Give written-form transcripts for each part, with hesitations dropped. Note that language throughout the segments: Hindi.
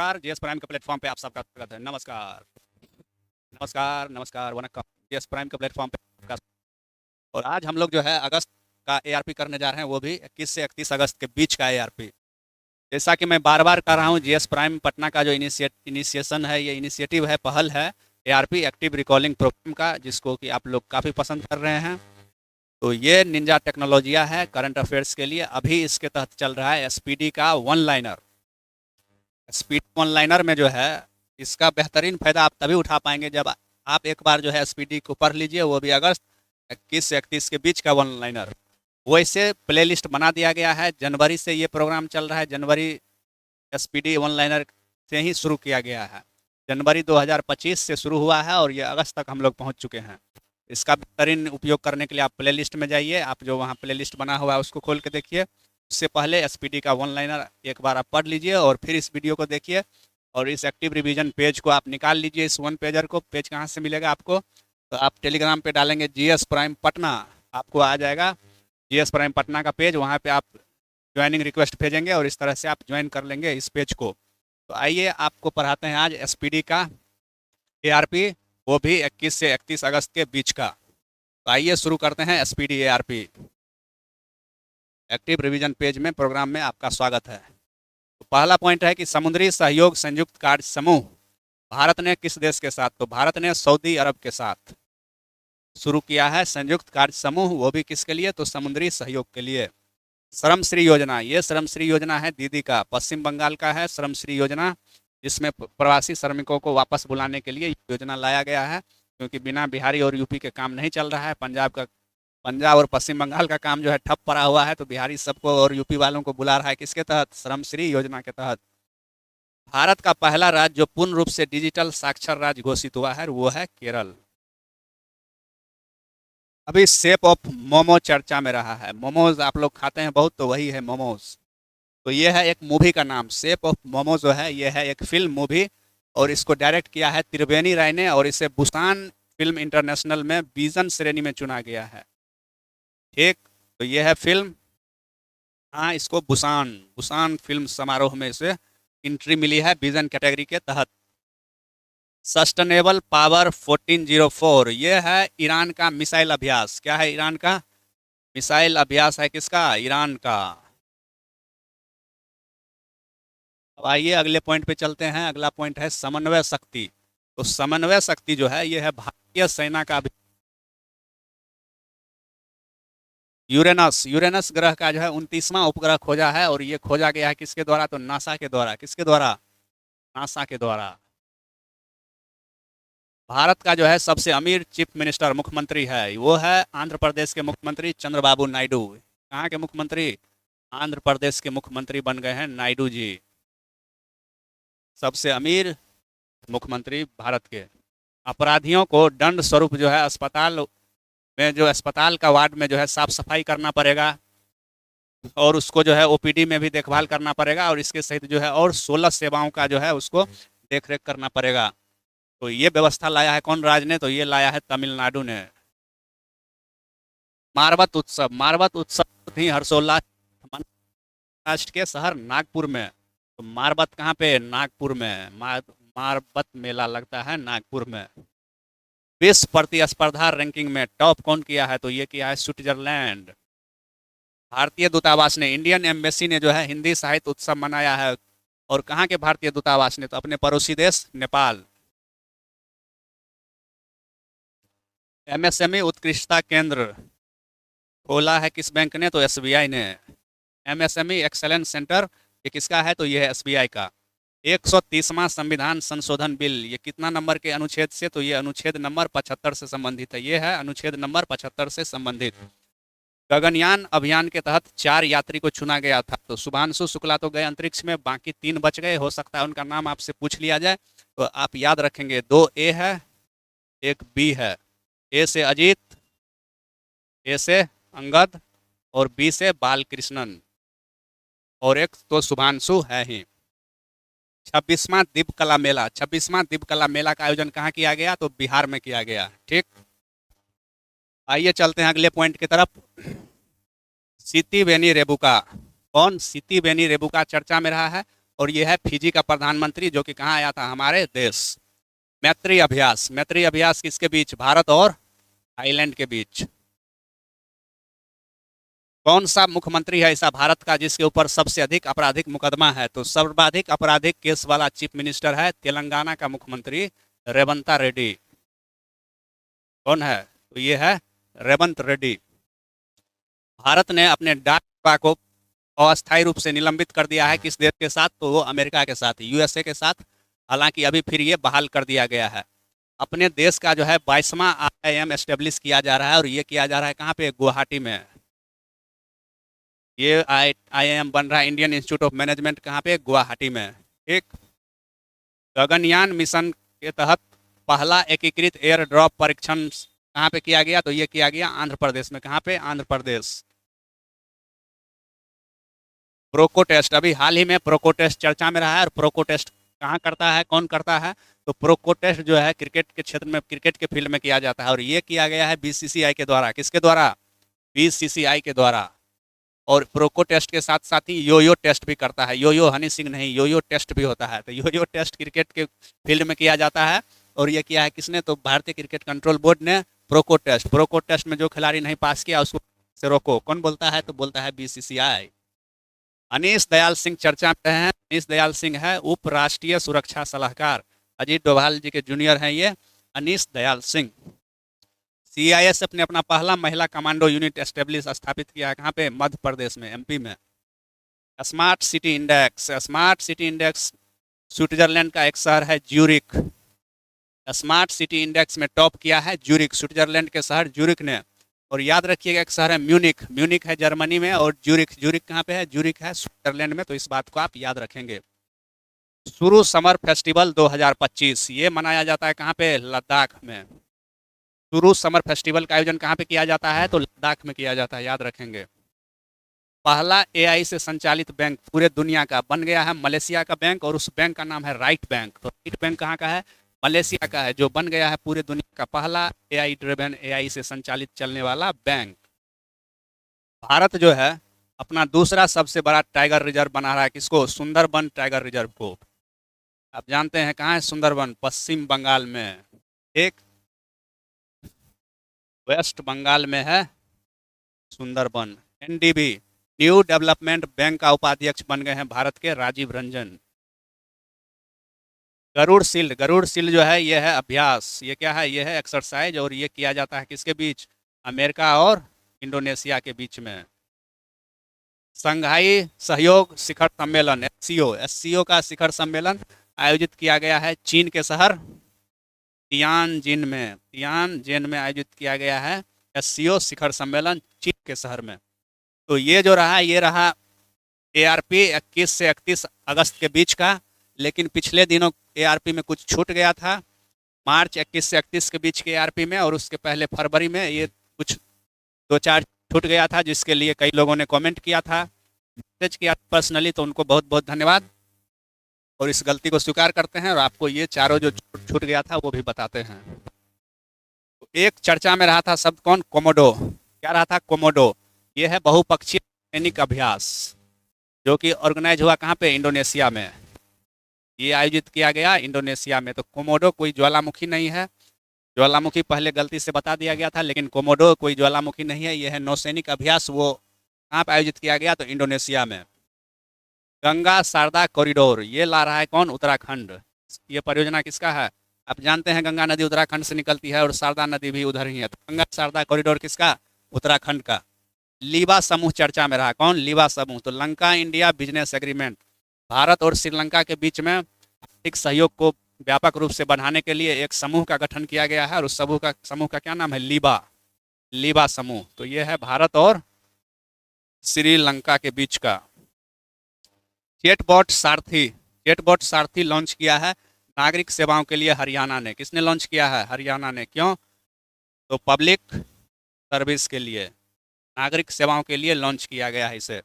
नमस्कार, जीएस प्राइम के प्लेटफॉर्म पे आप सबका स्वागत है। नमस्कार, नमस्कार, नमस्कार, वनक्कम। जीएस प्राइम के प्लेटफॉर्म पे आपका। और आज हम लोग जो है अगस्त का एआरपी करने जा रहे हैं, वो भी 21 से 31 अगस्त के बीच का एआरपी। जैसा कि मैं बार बार कर रहा हूँ, जीएस प्राइम पटना का जो इनिशिएशन है, ये इनिशिएटिव है, पहल है एआरपी एक्टिव रिकॉलिंग प्रोग्राम का, जिसको कि आप लोग काफ़ी पसंद कर रहे हैं। तो ये निंजा टेक्नोलॉजिया है करंट अफेयर्स के लिए। अभी इसके तहत चल रहा है एसपीडी का one liner. Speed one liner में जो है इसका बेहतरीन फायदा आप तभी उठा पाएंगे जब आप एक बार जो है एसपीडी को पढ़ लीजिए, वो भी अगस्त 21 से 31 के बीच का वन लाइनर। वैसे प्लेलिस्ट बना दिया गया है। जनवरी से ये प्रोग्राम चल रहा है। जनवरी एसपीडी वन लाइनर से ही शुरू किया गया है। जनवरी 2025 से शुरू हुआ है और ये अगस्त तक हम लोग पहुँच चुके हैं। इसका बेहतरीन उपयोग करने के लिए आप प्लेलिस्ट में जाइए। आप जो वहाँ प्लेलिस्ट बना हुआ है उसको खोल के देखिए। उससे पहले एसपीडी का वन लाइनर एक बार आप पढ़ लीजिए और फिर इस वीडियो को देखिए। और इस एक्टिव रिवीजन पेज को आप निकाल लीजिए। इस वन पेजर को, पेज कहाँ से मिलेगा आपको? तो आप टेलीग्राम पे डालेंगे जीएस प्राइम पटना, आपको आ जाएगा जीएस प्राइम पटना का पेज। वहाँ पे आप ज्वाइनिंग रिक्वेस्ट भेजेंगे और इस तरह से आप ज्वाइन कर लेंगे इस पेज को। तो आइए आपको पढ़ाते हैं आज एसपीडी का एआरपी, वो भी 21 से 31 अगस्त के बीच का। तो आइए शुरू करते हैं SPD ARP active revision page में। प्रोग्राम में आपका स्वागत है। तो पहला पॉइंट है कि समुद्री सहयोग संयुक्त कार्य समूह भारत ने किस देश के साथ? तो भारत ने सऊदी अरब के साथ शुरू किया है संयुक्त कार्य समूह, वो भी किसके लिए? तो समुद्री सहयोग के लिए। श्रम श्री योजना, ये श्रम श्री योजना है दीदी का, पश्चिम बंगाल का है श्रम श्री योजना, जिसमें प्रवासी श्रमिकों को वापस बुलाने के लिए योजना लाया गया है। क्योंकि बिना बिहारी और यूपी के काम नहीं चल रहा है। पंजाब और पश्चिम बंगाल का काम जो है ठप पड़ा हुआ है, तो बिहारी सबको और यूपी वालों को बुला रहा है। किसके तहत? श्रम श्री योजना के तहत। भारत का पहला राज्य जो पूर्ण रूप से डिजिटल साक्षर राज्य घोषित हुआ है, वो है केरल। अभी शेप ऑफ मोमो चर्चा में रहा है। मोमोज आप लोग खाते हैं बहुत, तो वही है मोमोज। तो ये है एक मूवी का नाम, शेप ऑफ मोमो जो है, ये है एक फिल्म मूवी। और इसको डायरेक्ट किया है त्रिवेणी राय ने, और इसे बुसान फिल्म इंटरनेशनल में विजन श्रेणी में चुना गया है। ठीक, तो ये है फिल्म। हाँ, इसको बुसान बुसान फिल्म समारोह में इसे एंट्री मिली है विजन कैटेगरी के तहत। सस्टेनेबल पावर 1404, ये है ईरान का मिसाइल अभ्यास। क्या है ईरान का? मिसाइल अभ्यास है किसका? ईरान का। अब आइए अगले पॉइंट पे चलते हैं। अगला पॉइंट है समन्वय शक्ति। तो समन्वय शक्ति जो है, ये है भारतीय सेना का यूरेनस। यूरेनस ग्रह का जो है 29वां उपग्रह खोजा है, और ये खोजा गया है किसके द्वारा? तो नासा के द्वारा। किसके द्वारा? नासा के द्वारा। भारत का जो है सबसे अमीर चीफ मिनिस्टर, मुख्यमंत्री है, वो है आंध्र प्रदेश के मुख्यमंत्री चंद्रबाबू नायडू। कहाँ के मुख्यमंत्री? आंध्र प्रदेश के मुख्यमंत्री बन गए हैं नायडू जी, सबसे अमीर मुख्यमंत्री भारत के। अपराधियों को दंड स्वरूप जो है अस्पताल में, जो अस्पताल का वार्ड में जो है साफ सफाई करना पड़ेगा, और उसको जो है ओपीडी में भी देखभाल करना पड़ेगा, और इसके सहित जो है और 16 सेवाओं का जो है उसको देखरेख करना पड़ेगा। तो ये व्यवस्था लाया है कौन राज्य ने? तो ये लाया है तमिलनाडु ने। मारवत उत्सव, मारवत उत्सव ही हर्षोल्लास महाराष्ट्र के शहर नागपुर में। तो मारवत कहाँ पे? नागपुर में। मारवत मेला लगता है नागपुर में। विश्व प्रतिस्पर्धा रैंकिंग में टॉप कौन किया है? तो ये किया है स्विट्जरलैंड। भारतीय दूतावास ने, इंडियन एम्बेसी ने जो है हिंदी साहित्य उत्सव मनाया है। और कहाँ के भारतीय दूतावास ने? तो अपने पड़ोसी देश नेपाल। एमएसएमई उत्कृष्टता केंद्र खोला है किस बैंक ने? तो एसबीआई ने। एमएसएमई एक्सेलेंस सेंटर ये किसका है? तो ये है एसबीआई का। 130वां संविधान संशोधन बिल, ये कितना नंबर के अनुच्छेद से? तो ये अनुच्छेद नंबर 75 से संबंधित है। ये है अनुच्छेद नंबर 75 से संबंधित। गगनयान अभियान के तहत 4 यात्री को चुना गया था। तो शुभांशु शुक्ला तो गए अंतरिक्ष में, बाकी 3 बच गए। हो सकता है उनका नाम आपसे पूछ लिया जाए, तो आप याद रखेंगे। 2 ए है, 1 बी है। ए से अजीत, ए से अंगद, और बी से बालकृष्णन, और एक तो शुभांशु है ही। 26वां दीपकला मेला, 26वां दीपकला मेला का आयोजन कहाँ किया गया? तो बिहार में किया गया। ठीक, आइए चलते हैं अगले पॉइंट की तरफ। सिती बेनी रेबुका, कौन? सिती बेनी रेबुका चर्चा में रहा है। और ये है फिजी का प्रधानमंत्री, जो कि कहाँ आया था, हमारे देश। मैत्री अभ्यास, मैत्री अभ्यास किसके बीच, भारत और थाईलैंड के बीच। कौन सा मुख्यमंत्री है ऐसा भारत का जिसके ऊपर सबसे अधिक आपराधिक मुकदमा है, तो सर्वाधिक आपराधिक केस वाला चीफ मिनिस्टर है तेलंगाना का मुख्यमंत्री रेवंता रेड्डी। कौन है, तो ये है रेवंत रेड्डी। भारत ने अपने डाक सेवा को अस्थायी रूप से निलंबित कर दिया है, किस देश के साथ, तो वो अमेरिका के साथ, यूएसए के साथ। हालांकि अभी फिर ये बहाल कर दिया गया है। अपने देश का जो है 22वां IIM एस्टेब्लिश किया जा रहा है, और ये किया जा रहा है कहाँ पे, गुवाहाटी में। ये IIM बन रहा है, इंडियन इंस्टीट्यूट ऑफ मैनेजमेंट, कहाँ पे, गुवाहाटी में। एक गगनयान मिशन के तहत पहला एकीकृत एयर ड्रॉप परीक्षण कहाँ पे किया गया, तो ये किया गया आंध्र प्रदेश में। कहाँ पे, आंध्र प्रदेश। प्रोको टेस्ट, अभी हाल ही में प्रोको टेस्ट चर्चा में रहा है, और प्रोको टेस्ट कहाँ करता है, कौन करता है, तो प्रोको टेस्ट जो है क्रिकेट के क्षेत्र में, क्रिकेट के फील्ड में किया जाता है, और ये किया गया है BCCI के द्वारा। किसके द्वारा, BCCI के द्वारा। और प्रोको टेस्ट के साथ साथ ही योयो टेस्ट भी करता है, योयो हनी सिंह नहीं, योयो टेस्ट भी होता है। तो योयो टेस्ट क्रिकेट के फील्ड में किया जाता है, और ये किया है किसने, तो भारतीय क्रिकेट कंट्रोल बोर्ड ने प्रोको टेस्ट। प्रोको टेस्ट में जो खिलाड़ी नहीं पास किया उसको से रोको, कौन बोलता है, तो बोलता है BCCI। अनीश दयाल सिंह चर्चा में हैं। अनीश दयाल सिंह है उप राष्ट्रीय सुरक्षा सलाहकार, अजीत डोभाल जी के जूनियर हैं ये, अनीश दयाल सिंह। CISF ने अपना पहला महिला कमांडो यूनिट एस्टेब्लिश स्थापित किया है, कहाँ पे, मध्य प्रदेश में, MP में। Smart city index, smart city index Switzerland का एक शहर है ज्यूरिक। स्मार्ट सिटी इंडेक्स में टॉप किया है ज्यूरिक, स्विट्जरलैंड के शहर ज्यूरिक ने। और याद रखिएगा एक शहर है म्यूनिक, म्यूनिक है जर्मनी में, और ज्यूरिक, ज्यूरिक कहाँ पे है, ज्यूरिक है स्विट्जरलैंड में। तो इस बात को आप याद रखेंगे। शुरू समर फेस्टिवल 2025 ये मनाया जाता है कहाँ पे, लद्दाख में। शुरू समर फेस्टिवल का आयोजन कहाँ पे किया जाता है, तो लद्दाख में किया जाता है, याद रखेंगे। पहला AI से संचालित बैंक पूरे दुनिया का बन गया है मलेशिया का बैंक, और उस बैंक का नाम है राइट बैंक। तो राइट बैंक कहाँ का है, मलेशिया का है, जो बन गया है पूरे दुनिया का पहला AI ड्रिवन, AI से संचालित चलने वाला बैंक। भारत जो है अपना दूसरा सबसे बड़ा टाइगर रिजर्व बना रहा है, किसको, सुंदरबन टाइगर रिजर्व को। आप जानते हैं कहाँ है सुंदरबन, पश्चिम बंगाल में। एक वेस्ट बंगाल में है Sundarban. NDB new development bank का उपाध्यक्ष बन गए हैं भारत के राजीव रंजन। गरुड़ शील्ड, गरुड़ शील्ड जो है ये है अभ्यास, ये क्या है, ये है एक्सरसाइज, और ये किया जाता है किसके बीच, अमेरिका और इंडोनेशिया के बीच में। शंघाई सहयोग शिखर सम्मेलन SCO का शिखर सम्मेलन आयोजित किया गया है चीन के शहर तियानजिन में, तियानजिन में आयोजित किया गया है SCO शिखर सम्मेलन चीन के शहर में। तो ये जो रहा, ये रहा ARP 21 से 31 अगस्त के बीच का। लेकिन पिछले दिनों ARP में कुछ छूट गया था, मार्च 21 से 31 के बीच के ARP में, और उसके पहले फरवरी में ये कुछ 2-4 छूट गया था, जिसके लिए कई लोगों ने कमेंट किया था, मैसेज किया पर्सनली, तो उनको बहुत बहुत धन्यवाद। और इस गलती को स्वीकार करते हैं, और आपको ये चारों जो छूट गया था वो भी बताते हैं। तो एक चर्चा में रहा था शब्द कौन, कोमोडो। क्या रहा था, कोमोडो। ये है बहुपक्षीय सैनिक अभ्यास, जो कि ऑर्गेनाइज हुआ कहाँ पे, इंडोनेशिया में। ये आयोजित किया गया इंडोनेशिया में। तो कोमोडो कोई ज्वालामुखी नहीं है, ज्वालामुखी पहले गलती से बता दिया गया था, लेकिन कोमोडो कोई ज्वालामुखी नहीं है, यह है नौसैनिक अभ्यास। वो कहाँ पर आयोजित किया गया, तो इंडोनेशिया में। गंगा शारदा कॉरिडोर ये ला रहा है कौन, उत्तराखंड। ये परियोजना किसका है, आप जानते हैं गंगा नदी उत्तराखंड से निकलती है, और शारदा नदी भी उधर ही है। तो गंगा शारदा कॉरिडोर किसका, उत्तराखंड का। लीबा समूह चर्चा में रहा, कौन, लीबा समूह। तो Lanka India business agreement, Bharat और श्रीलंका के बीच में आर्थिक सहयोग को व्यापक रूप से बढ़ाने के लिए एक समूह का गठन किया गया है, और उस समूह का क्या नाम है, लीबा, लीबा समूह। तो ये है भारत और श्रीलंका के बीच का। चैटबॉट सारथी, चैटबॉट सारथी लॉन्च किया है नागरिक सेवाओं के लिए हरियाणा ने। किसने लॉन्च किया है, हरियाणा ने। क्यों, तो पब्लिक सर्विस के लिए, नागरिक सेवाओं के लिए लॉन्च किया गया है इसे।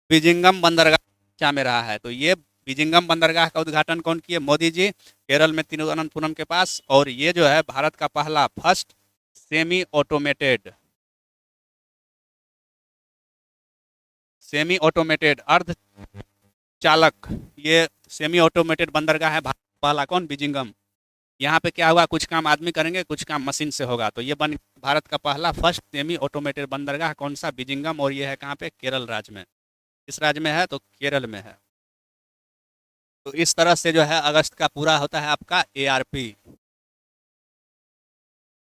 बीजिंगम बंदरगाह क्या में रहा है, तो ये बीजिंगम बंदरगाह का उद्घाटन कौन किए, मोदी जी, केरल में तिरुवनंतपुरम के पास। और ये जो है भारत का पहला फर्स्ट सेमी ऑटोमेटेड अर्ध चालक, ये सेमी ऑटोमेटेड बंदरगाह है। भारत का पहला कौन? बिजिंगम। यहाँ पे क्या हुआ, कुछ काम आदमी करेंगे, कुछ काम मशीन से होगा। तो ये बन भारत का पहला फर्स्ट सेमी ऑटोमेटेड बंदरगाह कौन सा? बिजिंगम। और ये है कहाँ पे? केरल राज्य में। किस राज्य में है? तो केरल में है। तो इस तरह से जो है अगस्त का पूरा होता है आपका एआरपी।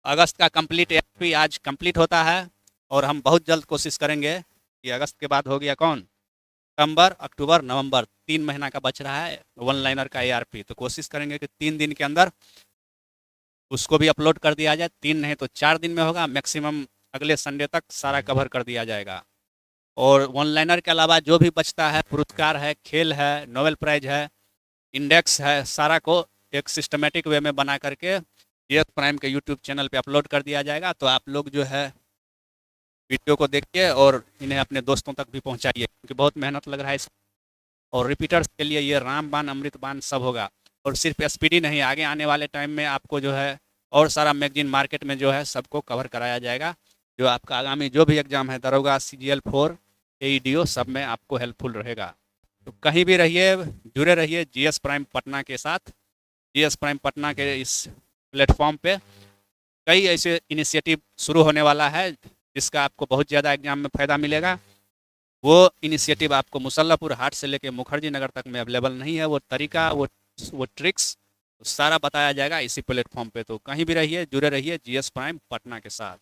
अगस्त का कंप्लीट एआरपी आज कंप्लीट होता है। और हम बहुत जल्द कोशिश करेंगे कि अगस्त के बाद हो गया कौन? सितंबर, अक्टूबर, नवंबर, 3 महीना का बच रहा है वन लाइनर का एआरपी। तो कोशिश करेंगे कि 3 दिन के अंदर उसको भी अपलोड कर दिया जाए। 3 नहीं तो 4 दिन में होगा मैक्सिमम। अगले संडे तक सारा कवर कर दिया जाएगा। और वन लाइनर के अलावा जो भी बचता है, पुरस्कार है, खेल है, नोबेल प्राइज है, इंडेक्स है, सारा को एक सिस्टमेटिक वे में बना करके जीएस प्राइम के यूट्यूब चैनल पे अपलोड कर दिया जाएगा। तो आप लोग जो है वीडियो को देखिए और इन्हें अपने दोस्तों तक भी पहुंचाइए, क्योंकि बहुत मेहनत लग रहा है इस। और रिपीटर्स के लिए ये रामबाण, अमृतबाण सब होगा। और सिर्फ एसपीडी नहीं, आगे आने वाले टाइम में आपको जो है और सारा मैगजीन मार्केट में जो है सबको कवर कराया जाएगा। जो आपका आगामी जो भी एग्जाम है, दरोगा, CGL-4, AEDO, सब में आपको हेल्पफुल रहेगा। तो कहीं भी रहिए, जुड़े रहिए जीएस प्राइम पटना के साथ। जीएस प्राइम पटना के इस प्लेटफॉर्म पे कई ऐसे इनिशिएटिव शुरू होने वाला है जिसका आपको बहुत ज़्यादा एग्जाम में फ़ायदा मिलेगा। वो इनिशिएटिव आपको मुसल्लापुर हाट से लेके मुखर्जी नगर तक में अवेलेबल नहीं है। वो तरीका, वो ट्रिक्स सारा बताया जाएगा इसी प्लेटफॉर्म पे। तो कहीं भी रहिए, जुड़े रहिए जीएस प्राइम पटना के साथ।